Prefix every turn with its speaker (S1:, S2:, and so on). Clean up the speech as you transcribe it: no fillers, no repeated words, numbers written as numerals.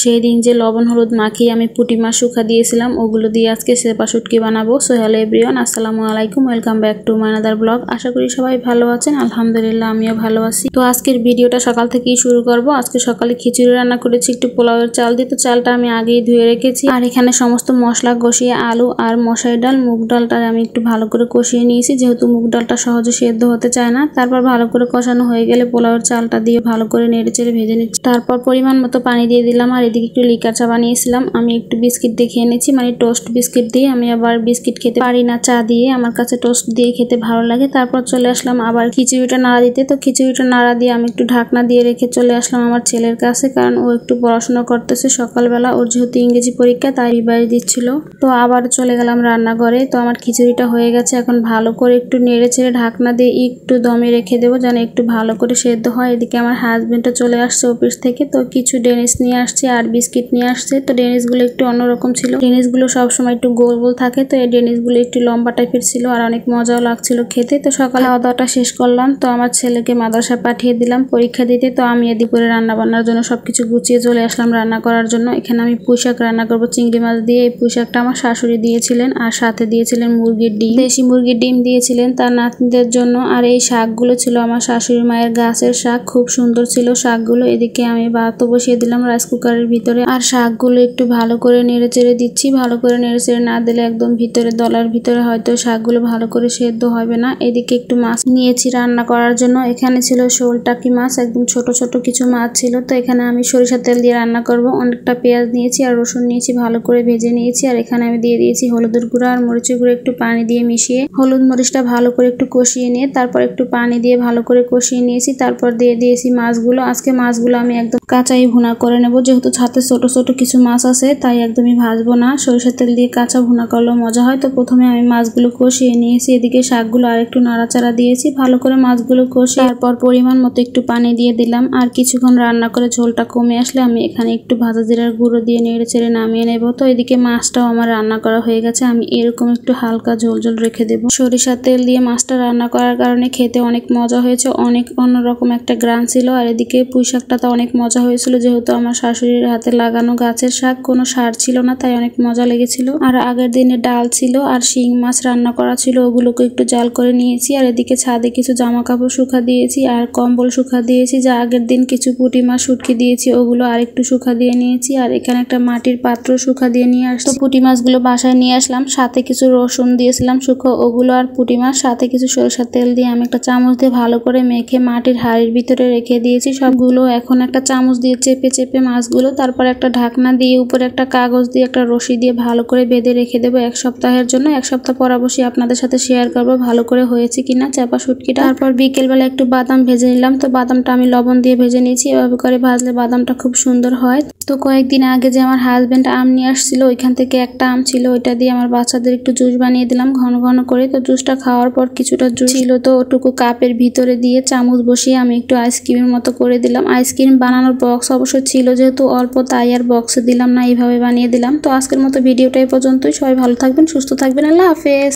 S1: সেই দিন যে লবণ হলুদ মাখিয়ে আমি পুঁটি মাছ শুকা দিয়েছিলাম ওগুলো দিয়ে আজকে চেপা শুটকি বানাবো। সো হ্যালো এভরিওয়ান, আসসালামু আলাইকুম, welcome back to my another blog. আশা করি সবাই ভালো আছেন, আলহামদুলিল্লাহ আমিও ভালো আছি। তো আজকের ভিডিওটা সকাল থেকেই শুরু করব। আজকে সকালে খিচুড়ি রান্না করেছি একটু পোলাওয়ের চাল দিয়ে। তো চালটা আমি আগেই ধুয়ে রেখেছি আর এখানে সমস্ত মশলা কষিয়ে আলু আর মশারি ডাল মুগ ডালটা আমি একটু ভালো করে কষিয়ে নিয়েছি, যেহেতু মুগ ডালটা সহজে সেদ্ধ হতে চায় না। তারপর ভালো করে কষানো হয়ে গেলে পোলাওয়ের চালটা দিয়ে ভালো করে নেড়েচেড়ে ভেজে নিচ্ছি। তারপর পরিমাণ মতো পানি দিয়ে দিলাম আর এদিকে একটু লিকার চা বানিয়েছিলাম। আমি একটু বিস্কিট দিয়ে খেয়ে নিয়েছি, মানে টোস্ট বিস্কিট দিয়ে। আমি আবার বিস্কিট খেতে পারি না চা দিয়ে, আমার কাছে টোস্ট দিয়ে খেতে ভালো লাগে। তারপর চলে আসলাম আবার খিচুড়িটা নাড়া দিতে। তো খিচুড়িটা নাড়া দিয়ে আমি একটু ঢাকনা দিয়ে রেখে চলে আসলাম আমার ছেলের কাছে, কারণ ও একটু পড়াশোনা করতেছে সকালবেলা, ওর যেহেতু ইংরেজি পরীক্ষা তাই রিভাইজ দিচ্ছিল। তো আবার চলে গেলাম রান্নাঘরে। তো আমার খিচুড়িটা হয়ে গেছে, এখন ভালো করে একটু নেড়ে ছেড়ে ঢাকনা দিয়ে একটু দমে রেখে দেবো যেন একটু ভালো করে সেদ্ধ হয়। এদিকে আমার হাজবেন্ডও চলে আসছে অফিস থেকে, তো কিছু ডেনিস নিয়ে আসছে আর বিস্কিট নিয়ে আসছে। তো ডেনিসগুলো একটু অন্যরকম ছিল, ডেনিসগুলো সবসময় একটু গোল গোল থাকে, তো এই ডেনিসগুলো একটু লম্বা টাইপের ছিল আর অনেক মজাও লাগছিল খেতে। তো সকালে খাওয়া দাওয়াটা শেষ করলাম, তো আমার ছেলেকে মাদ্রাসায় পাঠিয়ে দিলাম পরীক্ষা দিতে। তো আমি এদিকে করে রান্না বান্নার জন্য সবকিছু গুছিয়ে চলে আসলাম রান্না করার জন্য। এখানে আমি পুঁই শাক রান্না করবো চিংড়ি মাছ দিয়ে। এই পুঁই শাকটা আমার শাশুড়ি দিয়েছিলেন আর সাথে দিয়েছিলেন মুরগির ডিম, দেশি মুরগির ডিম দিয়েছিলেন তার নাতনিদের জন্য। আর এই শাকগুলো ছিল আমার শাশুড়ি মায়ের গাছের শাক, খুব সুন্দর ছিল শাকগুলো। এদিকে আমি ভাতও বসিয়ে দিলাম রাইস কুকারের ভিতরে আর শাকগুলো একটু ভালো করে নেড়ে চেড়ে দিচ্ছি। ভালো করে নেড়ে চেড়ে না দিলে একদম ভিতরে দলার ভিতরে হয়তো শাকগুলো ভালো করে সেদ্ধ হবে না। এদিকে একটু মাছ নিয়েছি রান্না করার জন্য। এখানে ছিল শোল টাকি মাছ, একদম ছোট ছোট কিছু মাছ ছিল। তো এখানে আমি সরিষার তেল দিয়ে রান্না করব। অনেকটা পেঁয়াজ নিয়েছি আর রসুন নিয়েছি, ভালো করে ভেজে নিয়েছি। আর এখানে আমি দিয়ে দিয়েছি হলুদের গুঁড়া আর মরিচের গুঁড়ো একটু পানি দিয়ে মিশিয়ে, হলুদ মরিচটা ভালো করে একটু কষিয়ে নিয়ে তারপর একটু পানি দিয়ে ভালো করে কষিয়ে নিয়েছি। তারপর দিয়ে দিয়েছি মাছগুলো। আজকে মাছগুলো আমি একদম কাঁচাই ভুনা করে নেব, যেহেতু ছাতে ছোট ছোট কিছু মাছ আছে তাই একদমই ভাজবো না, সরিষার তেল দিয়ে কাঁচা ভুনা করলেও মজা হয়। তো প্রথমে আমি মাছগুলো কষিয়ে নিয়েছি, এদিকে শাকগুলো আর একটু নাড়াচাড়া দিয়েছি, ভালো করে মাছগুলো কষিয়ে তারপর পরিমাণ মতো একটু পানি দিয়ে দিলাম। আর কিছুক্ষণ রান্না করে ঝোলটা কমে আসলে আমি এখানে একটু ভাজা জিরার গুঁড়ো দিয়ে নেড়ে চেড়ে নামিয়ে নেব। তো এদিকে মাছটাও আমার রান্না করা হয়ে গেছে, আমি এরকম একটু হালকা ঝোল ঝোল রেখে দেব। সরিষার তেল দিয়ে মাছটা রান্না করার কারণে খেতে অনেক মজা হয়েছে, অনেক অন্যরকম একটা গ্রান ছিল। আর এদিকে পুঁই শাকটা তো অনেক মজা হয়েছিল, যেহেতু আমার শাশুড়ির হাতে লাগানো গাছের শাক, কোনো সার ছিল না তাই অনেক মজা লেগেছিল। আর আগের দিনে ডাল ছিল আর শিং মাছ রান্না করা ছিল, ওগুলোকে একটু জাল করে নিয়েছি। আর এদিকে ছাদে কিছু জামা কাপড় শুকা দিয়েছি আর কম্বল শুকা দিয়েছি, যা আগের দিন কিছু পুঁটি মাছ শুটকি দিয়েছি ওগুলো আর একটু শুকা দিয়ে নিয়েছি। আর এখানে একটা মাটির পাত্র শুকা দিয়ে নিয়ে আসছি। পুঁটি মাছগুলো বাসায় নিয়ে আসলাম, সাথে কিছু রসুন দিয়েছিলাম শুকো ওগুলো আর পুঁটি মাছ, সাথে কিছু সরিষার তেল দিয়ে আমি একটা চামচ দিয়ে ভালো করে মেখে মাটির হাঁড়ির ভিতরে রেখে দিয়েছি সবগুলো। এখন একটা চামচ দিয়ে চেপে চেপে মাছগুলো, তারপর একটা ঢাকনা দিয়ে উপরে একটা কাগজ দিয়ে একটা রশি দিয়ে ভালো করে বেঁধে রেখে দেবো 1 সপ্তাহের জন্য। 1 সপ্তাহ পর অবশ্যই আপনাদের সাথে শেয়ার করবো ভালো করে হয়েছে কিনা চাপা শুটকিটা। তারপর বিকেলবেলা একটু বাদাম ভেজে নিলাম, তো বাদামটা আমি লবণ দিয়ে ভেজে নিয়েছি, এভাবে করে ভাজলে বাদামটা খুব সুন্দর হয়। তো কয়েকদিন আগে যে আমার হাজবেন্ড আম নিয়ে আসছিল, ওইখান থেকে একটা আম ছিল, ওইটা দিয়ে আমার বাচ্চাদের একটু জুস বানিয়ে দিলাম ঘন ঘন করে। তো জুসটা খাওয়ার পর কিছুটা জুস ছিল, তো ওটুকু কাপের ভিতরে দিয়ে চামচ বসিয়ে আমি একটু আইসক্রিমের মতো করে দিলাম। আইসক্রিম বানানোর বক্স অবশ্য ছিল, যেহেতু অল্প তাই আর বক্সে দিলাম না, এইভাবে বানিয়ে দিলাম। তো আজকের মতো ভিডিওটা এই পর্যন্তই। সবাই ভালো থাকবেন, সুস্থ থাকবেন, আল্লাহ হাফেজ।